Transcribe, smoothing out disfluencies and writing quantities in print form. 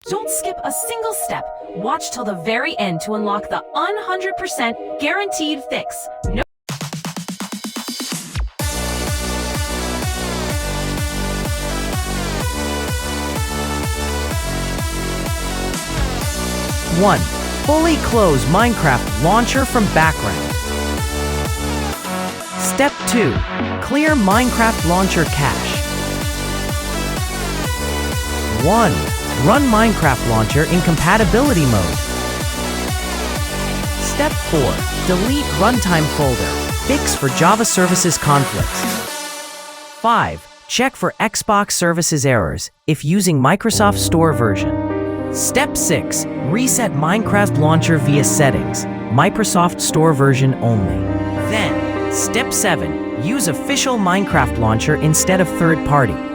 Don't skip a single step. Watch till the very end to unlock the 100% guaranteed fix. No 1. Fully close Minecraft launcher from background. Step 2. Clear Minecraft launcher cache. 1. Run Minecraft launcher in compatibility mode. Step 4. Delete runtime folder. Fix for Java services conflicts. 5. Check for Xbox services errors if using Microsoft Store version. Step 6. Reset Minecraft launcher via settings, Microsoft Store version only. Then, Step 7. Use official Minecraft launcher instead of third-party.